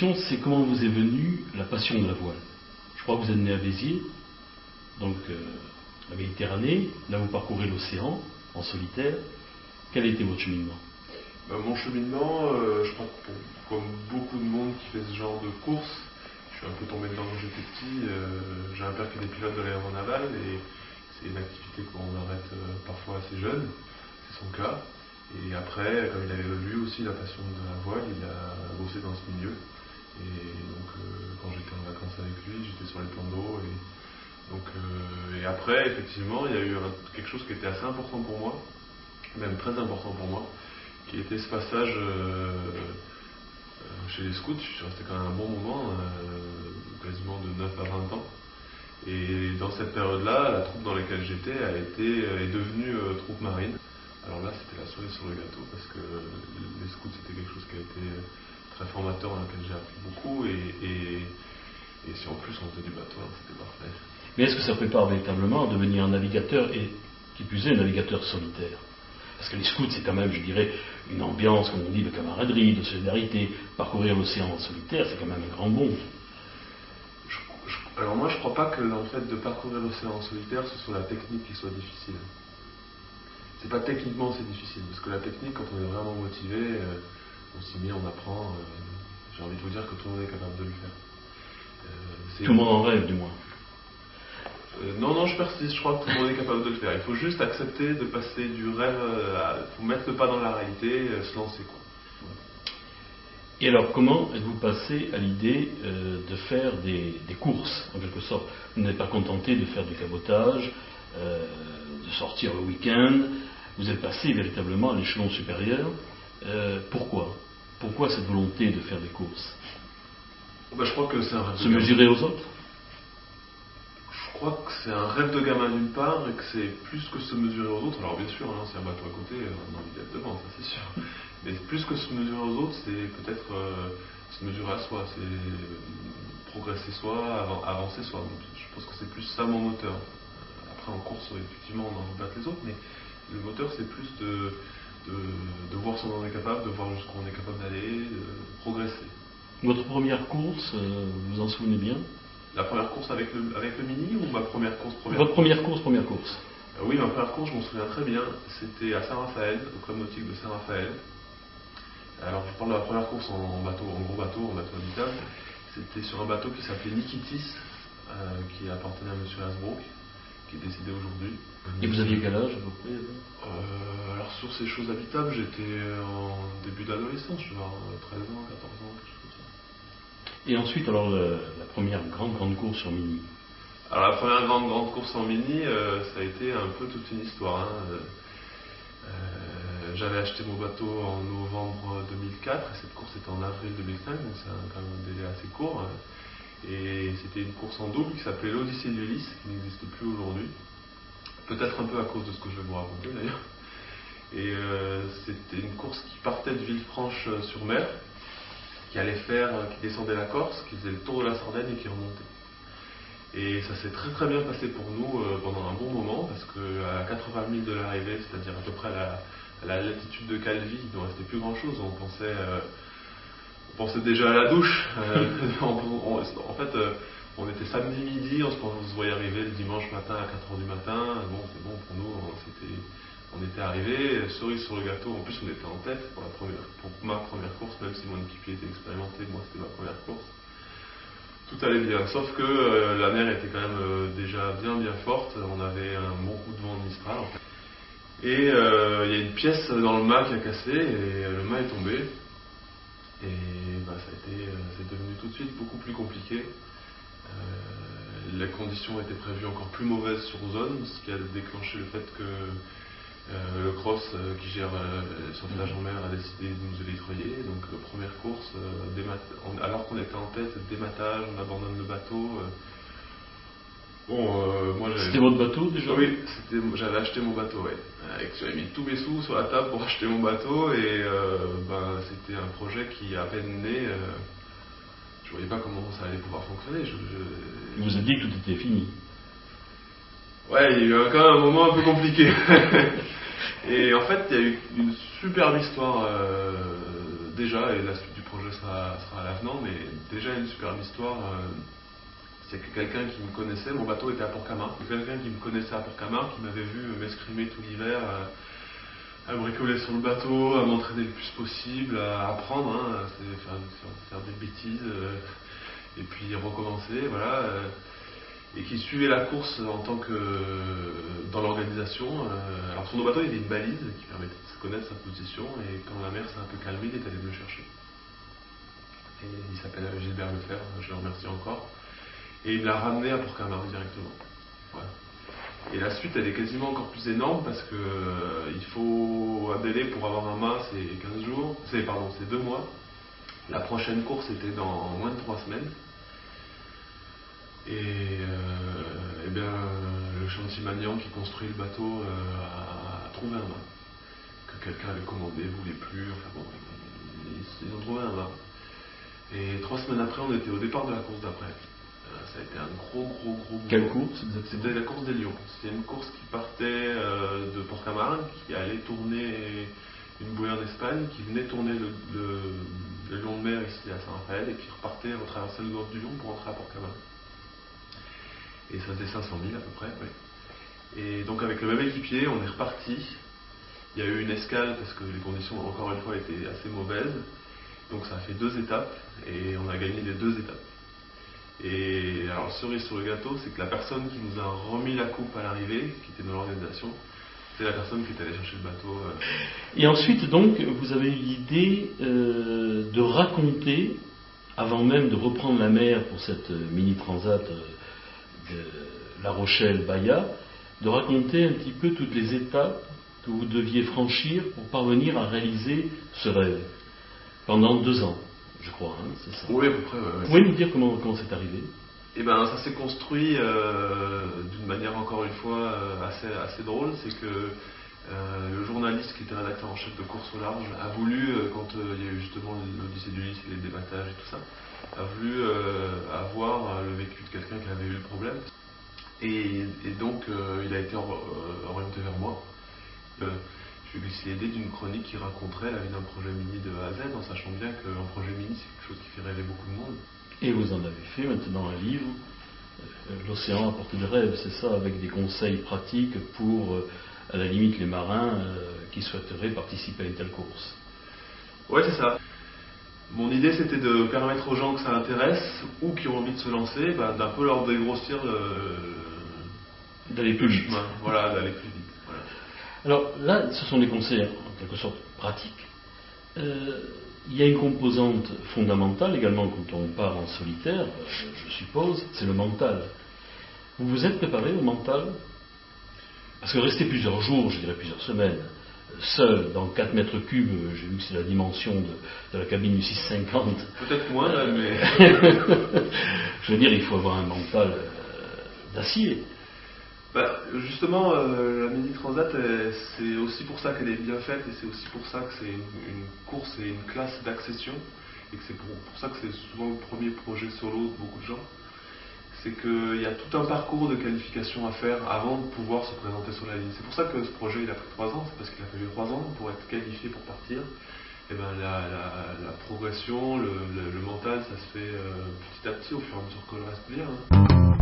question, c'est comment vous est venue la passion de la voile. Je crois que vous êtes né à Béziers, donc la Méditerranée, là vous parcourez l'océan en solitaire. Quel a été votre cheminement? Mon cheminement, je crois que comme beaucoup de monde qui fait ce genre de course, je suis un peu tombé dedans quand j'étais petit. J'ai un père qui était pilote de l'aérodrome naval et c'est une activité qu'on arrête parfois assez jeune, c'est son cas. Et après, comme il avait lui aussi la passion de la voile, il a bossé dans ce milieu. Et donc quand j'étais en vacances avec lui, j'étais sur les plans d'eau. Et après, effectivement, il y a eu quelque chose qui était assez important pour moi, même très important pour moi, qui était ce passage chez les scouts. Je suis resté quand même un bon moment, quasiment de 9 à 20 ans. Et dans cette période-là, la troupe dans laquelle j'étais est devenue troupe marine. Alors là, c'était la cerise sur le gâteau, parce que les scouts, c'était quelque chose qui a été très formateur, dans lequel j'ai appris beaucoup. Et si en plus on faisait du bateau, c'était parfait. Mais est-ce que ça prépare véritablement à devenir un navigateur, et qui plus est, un navigateur solitaire? Parce que les scouts, c'est quand même, je dirais, une ambiance, comme on dit, de camaraderie, de solidarité. Parcourir l'océan en solitaire, c'est quand même un grand bond. Alors moi, je ne crois pas que en fait, de parcourir l'océan en solitaire, ce soit la technique qui soit difficile. C'est pas techniquement c'est difficile, parce que la technique, quand on est vraiment motivé, on s'y met, on apprend. J'ai envie de vous dire que tout le monde est capable de le faire. Tout le monde en rêve, du moins. Non, je persiste, je crois que tout le monde est capable de le faire. Il faut juste accepter de passer du rêve il faut mettre le pas dans la réalité, se lancer, quoi. Et alors, comment êtes-vous passé à l'idée de faire des courses, en quelque sorte? Vous n'êtes pas contenté de faire du cabotage, de sortir le week-end, vous êtes passé véritablement à l'échelon supérieur. Pourquoi cette volonté de faire des courses? Je crois que c'est un rêve. Se mesurer aux autres? Je crois que c'est un rêve de gamin d'une part, et que c'est plus que se mesurer aux autres. Alors bien sûr, c'est un bateau à côté, on a envie d'être devant, ça c'est sûr. Mais plus que se mesurer aux autres, c'est peut-être se mesurer à soi, c'est progresser soi, avancer soi. Je pense que c'est plus ça mon moteur. Après en course, effectivement, on en veut battre les autres, mais le moteur c'est plus de voir ce dont on est capable, de voir jusqu'où on est capable d'aller, de progresser. Votre première course, vous en souvenez bien? La première course avec le Mini ou ma première course? Votre première course. Oui, ma première course, je m'en souviens très bien. C'était à Saint-Raphaël, au club nautique de Saint-Raphaël. Alors, je parle de la première course en gros bateau habitable. C'était sur un bateau qui s'appelait Nikitis, qui appartenait à M. Hasbrook, qui est décédé aujourd'hui. Et vous aviez quel âge à peu près? Alors, sur ces choses habitables, j'étais en début d'adolescence, je devais avoir 13 ans, 14 ans, quelque chose comme ça. Et ensuite, alors, la première grande course en Mini? Alors, la première grande course en Mini, ça a été un peu toute une histoire. J'avais acheté mon bateau en novembre 2004, et cette course était en avril 2005, donc c'est quand même un délai assez court. Et c'était une course en double qui s'appelait l'Odyssée d'Ulysse, qui n'existe plus aujourd'hui. Peut-être un peu à cause de ce que je vais vous raconter d'ailleurs. Et c'était une course qui partait de Villefranche-sur-Mer, qui descendait la Corse, qui faisait le tour de la Sardaigne et qui remontait. Et ça s'est très très bien passé pour nous pendant un bon moment, parce qu'à 80 000 de l'arrivée, c'est-à-dire à peu près à la latitude de Calvi, il ne restait plus grand-chose. On pensait déjà à la douche. En fait, on était samedi midi, on se voyait arriver le dimanche matin à 4h du matin. Bon, c'est bon pour nous, on était arrivés, cerise sur le gâteau. En plus, on était en tête pour ma première course, même si mon équipier était expérimenté, moi c'était ma première course. Tout allait bien, sauf que la mer était quand même déjà bien forte. On avait un bon coup de vent de Mistral. En fait. Et il y a une pièce dans le mât qui a cassé et le mât est tombé. Et c'est devenu tout de suite beaucoup plus compliqué. Les conditions étaient prévues encore plus mauvaises sur zone, ce qui a déclenché le fait que le CROSS qui gère le sauvetage en mer a décidé de nous électroyer. Donc première course, alors qu'on était en tête, dématage, on abandonne le bateau. C'était votre bateau déjà? Oui, j'avais acheté mon bateau, ouais. J'avais mis tous mes sous sur la table pour acheter mon bateau et c'était un projet qui à peine né. Je voyais pas comment ça allait pouvoir fonctionner. Vous vous êtes dit que tout était fini? Ouais, il y a eu quand même un moment un peu compliqué. Et en fait, il y a eu une superbe histoire déjà, et la suite du projet sera à l'avenant, mais déjà une superbe histoire. C'est que quelqu'un qui me connaissait, mon bateau était à Port-Camargue, quelqu'un qui me connaissait à Port-Camargue, qui m'avait vu m'escrimer tout l'hiver, à bricoler sur le bateau, à m'entraîner le plus possible, à apprendre, faire des bêtises, et puis recommencer, voilà. Et qui suivait la course en tant que dans l'organisation. Alors sur nos bateaux, il y avait une balise qui permettait de se connaître sa position, et quand la mer s'est un peu calmée, il est allé me chercher. Et il s'appelle Gilbert Lefebvre, je le remercie encore. Et il me l'a ramené à Port-Camargue directement. Voilà. Et la suite, elle est quasiment encore plus énorme parce que il faut un délai pour avoir un mât, c'est 15 jours, c'est 2 mois. La prochaine course était dans moins de 3 semaines. Et bien, le chantier Magnan qui construit le bateau a trouvé un mât que quelqu'un avait commandé, voulait plus, enfin bon, ils ont trouvé un mât. Et 3 semaines après, on était au départ de la course d'après. Ça a été un gros. Quelle course? C'était la course des Lions. C'était une course qui partait de Port-Camargue, qui allait tourner une bouée en Espagne, qui venait tourner le long de mer ici à Saint-Raphaël, et qui repartait retraverser le nord du Lion pour rentrer à Port-Camargue. Et ça faisait 500 000 à peu près, oui. Et donc avec le même équipier, on est reparti. Il y a eu une escale parce que les conditions, encore une fois, étaient assez mauvaises. Donc ça a fait 2 étapes, et on a gagné les 2 étapes. Et alors, cerise sur le gâteau, c'est que la personne qui nous a remis la coupe à l'arrivée, qui était dans l'organisation, c'est la personne qui est allée chercher le bateau. Et ensuite, donc, vous avez eu l'idée de raconter, avant même de reprendre la mer pour cette mini-transat de La Rochelle-Bahia, de raconter un petit peu toutes les étapes que vous deviez franchir pour parvenir à réaliser ce rêve, pendant 2 ans. Je crois, c'est ça. Oui, à peu près. Ouais. Vous pouvez nous dire comment c'est arrivé? Eh bien, ça s'est construit d'une manière, encore une fois, assez drôle. C'est que le journaliste qui était rédacteur en chef de Course au large a voulu, quand il y a eu justement l'Odyssée d'Ulysse et les débattages et tout ça, a voulu avoir le vécu de quelqu'un qui avait eu le problème. Et donc, il a été orienté vers moi. Je lui ai glissé l'idée d'une chronique qui raconterait la vie d'un projet mini de A à Z, en sachant bien qu'un projet mini, c'est quelque chose qui fait rêver beaucoup de monde. Et vous en avez fait maintenant un livre, L'océan à portée de rêve, c'est ça, avec des conseils pratiques pour, à la limite, les marins qui souhaiteraient participer à une telle course. Ouais, c'est ça. Mon idée, c'était de permettre aux gens que ça intéresse, ou qui ont envie de se lancer, d'un peu leur dégrossir d'aller plus vite. Voilà, d'aller plus vite. Voilà. Alors là, ce sont des conseils en quelque sorte pratiques. Il y a une composante fondamentale également quand on part en solitaire, je suppose, c'est le mental. Vous vous êtes préparé au mental? Parce que rester plusieurs jours, je dirais plusieurs semaines, seul dans 4 mètres cubes, j'ai vu que c'est la dimension de la cabine du 650. Peut-être moins là, mais... Je veux dire, il faut avoir un mental d'acier. Justement, la Mini Transat, c'est aussi pour ça qu'elle est bien faite, et c'est aussi pour ça que c'est une course et une classe d'accession, et que c'est pour ça que c'est souvent le premier projet solo de beaucoup de gens. C'est qu'il y a tout un parcours de qualification à faire avant de pouvoir se présenter sur la ligne. C'est pour ça que ce projet il a pris 3 ans, c'est parce qu'il a fallu 3 ans pour être qualifié pour partir. Et la progression, le mental, ça se fait petit à petit au fur et à mesure que le reste vient.